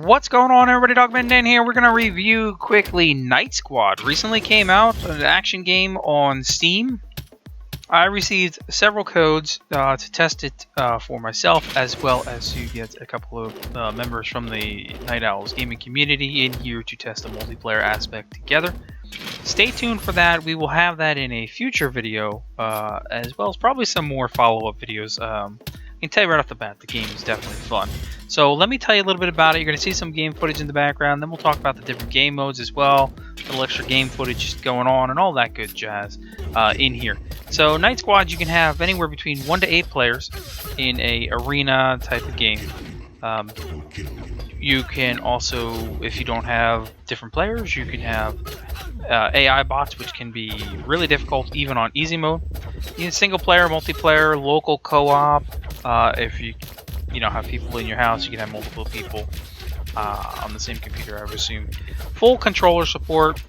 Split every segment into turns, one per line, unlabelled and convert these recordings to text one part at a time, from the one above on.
What's going on, everybody? Dogman Dan here. We're going to review quickly Night Squad. Recently came out, an action game on Steam. I received several codes to test it for myself, as well as to get a couple of members from the Night Owls gaming community in here to test the multiplayer aspect together. Stay tuned for that. We will have that in a future video, as well as probably some more follow-up videos. I can tell you right off the bat, the game is definitely fun. So let me tell you a little bit about it. You're going to see some game footage in the background. Then we'll talk about the different game modes as well. A little extra game footage going on and all that good jazz in here. So Night Squad, you can have anywhere between 1 to 8 players in a arena type of game. You can also, if you don't have different players, you can have AI bots, which can be really difficult even on easy mode. You can single player, multiplayer, local co-op. If you have people in your house, you can have multiple people on the same computer, I would assume. Full controller support.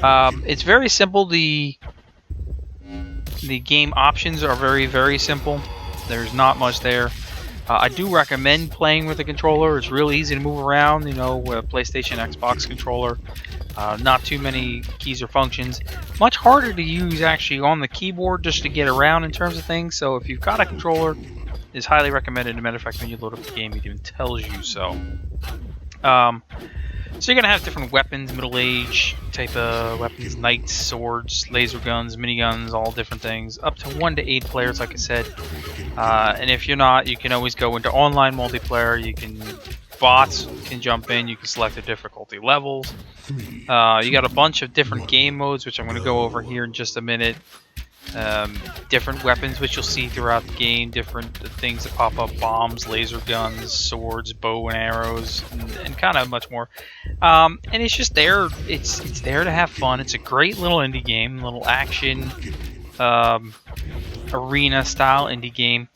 It's very simple. The game options are very simple. There's not much there. I do recommend playing with a controller. It's really easy to move around, with a PlayStation, Xbox controller. Not too many keys or functions. Much harder to use actually on the keyboard just to get around in terms of things. So if you've got a controller, it's highly recommended. As a matter of fact, when you load up the game, it even tells you so. So you're going to have different weapons, middle-age type of weapons, knights, swords, laser guns, miniguns, all different things. Up to 1 to 8 players, like I said. And if you're not, you can always go into online multiplayer. Bots can jump in. You can select the difficulty levels. You got a bunch of different game modes, which I'm going to go over here in just a minute. Different weapons which you'll see throughout the game, different things that pop up, bombs, laser guns, swords, bow and arrows, and kind of much more. And it's just there. It's there to have fun. It's a great little indie game, little action arena style indie game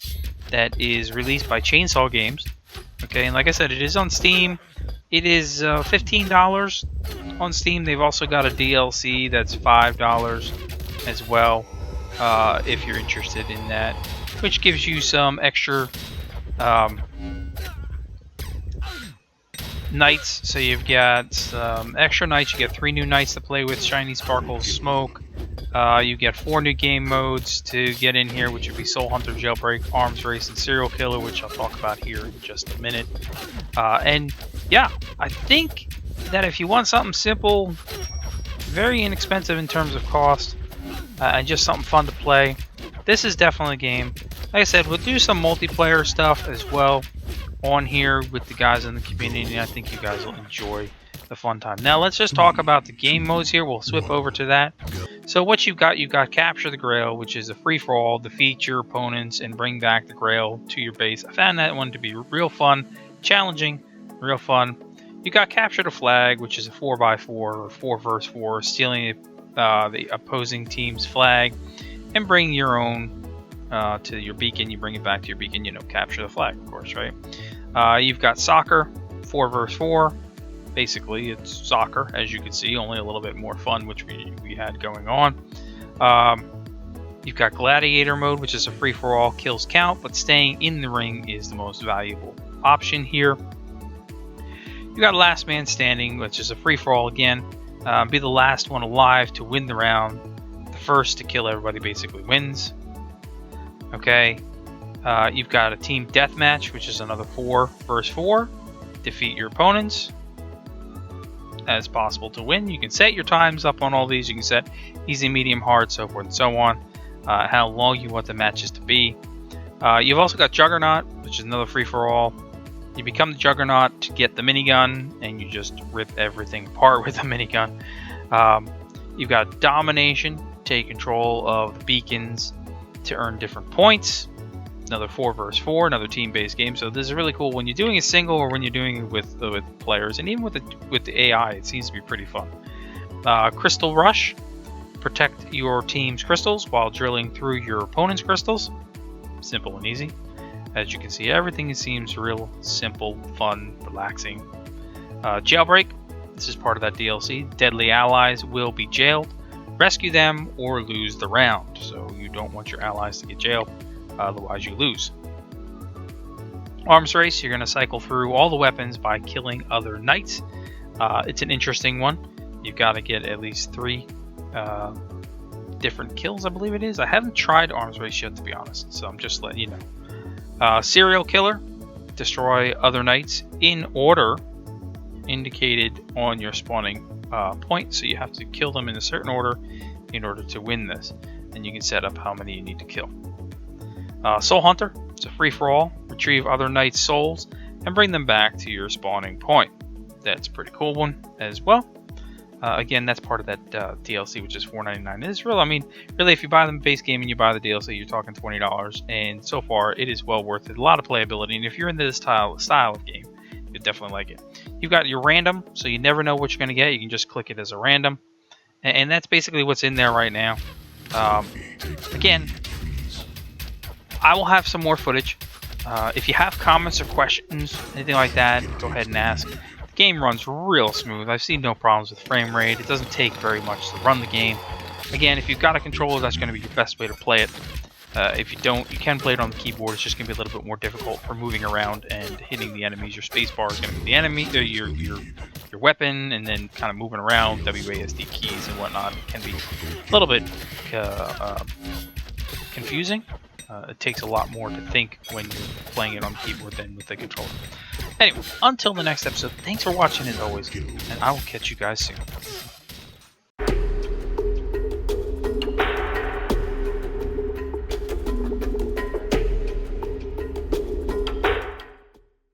that is released by Chainsaw Games. Okay, and like I said, it is on Steam. It is $15 on Steam. They've also got a DLC that's $5 as well. If you're interested in that, which gives you some extra knights. So you've got some extra knights. You get 3 new knights to play with: Shiny, Sparkle, Smoke. You get 4 new game modes to get in here, which would be Soul Hunter, Jailbreak, Arms Race, and Serial Killer, which I'll talk about here in just a minute. And yeah, I think that if you want something simple, very inexpensive in terms of cost, and just something fun to play, this is definitely a game. Like I said, we'll do some multiplayer stuff as well on here with the guys in the community. I think you guys will enjoy the fun time. Now let's just talk about the game modes here. We'll swip over to that. So what you've got Capture the Grail, which is a free-for-all. Defeat your opponents and bring back the Grail to your base. I found that one to be real fun, challenging, real fun. You got Capture the Flag, which is a 4x4 or 4 vs 4, stealing the opposing team's flag and bring your own to your beacon. You bring it back to your beacon, capture the flag, of course, right? You've got Soccer, 4 vs 4. Basically, it's soccer, as you can see, only a little bit more fun, which we had going on. You've got Gladiator mode, which is a free-for-all, kills count, but staying in the ring is the most valuable option here. You got Last Man Standing, which is a free-for-all again. Be the last one alive to win the round. The first to kill everybody basically wins. Okay. You've got a Team Deathmatch, which is another 4 vs 4. Defeat your opponents as possible to win. You can set your times up on all these. You can set easy, medium, hard, so forth and so on. How long you want the matches to be. You've also got Juggernaut, which is another free-for-all. You become the Juggernaut to get the minigun, and you just rip everything apart with the minigun. You've got Domination, take control of the beacons to earn different points. Another 4 vs 4, another team-based game. So this is really cool when you're doing a single or when you're doing it with players, and even with the AI, it seems to be pretty fun. Crystal Rush, protect your team's crystals while drilling through your opponent's crystals. Simple and easy. As you can see, everything seems real simple, fun, relaxing. Jailbreak, this is part of that DLC. Deadly allies will be jailed. Rescue them or lose the round. So you don't want your allies to get jailed, otherwise you lose. Arms race, you're going to cycle through all the weapons by killing other knights. It's an interesting one. You've got to get at least 3 different kills, I believe it is. I haven't tried arms race yet, to be honest, so I'm just letting you know. Serial killer, destroy other knights in order indicated on your spawning point, so you have to kill them in a certain order in order to win this, and you can set up how many you need to kill. Soul Hunter, it's a free-for-all. Retrieve other knights' souls and bring them back to your spawning point. That's a pretty cool one as well. Again, that's part of that DLC, which is $4.99. It's real. I mean, really, if you buy the base game and you buy the DLC, you're talking $20, and so far it is well worth it. A lot of playability, and if you're into this style of game, you'll definitely like it. You've got your random, so you never know what you're going to get. You can just click it as a random, and that's basically what's in there right now. Again, I will have some more footage. If you have comments or questions, anything like that, go ahead and ask. The game runs real smooth. I've seen no problems with frame rate. It doesn't take very much to run the game. Again, if you've got a controller, that's going to be your best way to play it. If you don't, you can play it on the keyboard. It's just going to be a little bit more difficult for moving around and hitting the enemies. Your spacebar is going to be the enemy, your weapon, and then kind of moving around. WASD keys and whatnot can be a little bit confusing. It takes a lot more to think when you're playing it on the keyboard than with the controller. Anyway, until the next episode, thanks for watching as always, and I will catch you guys soon.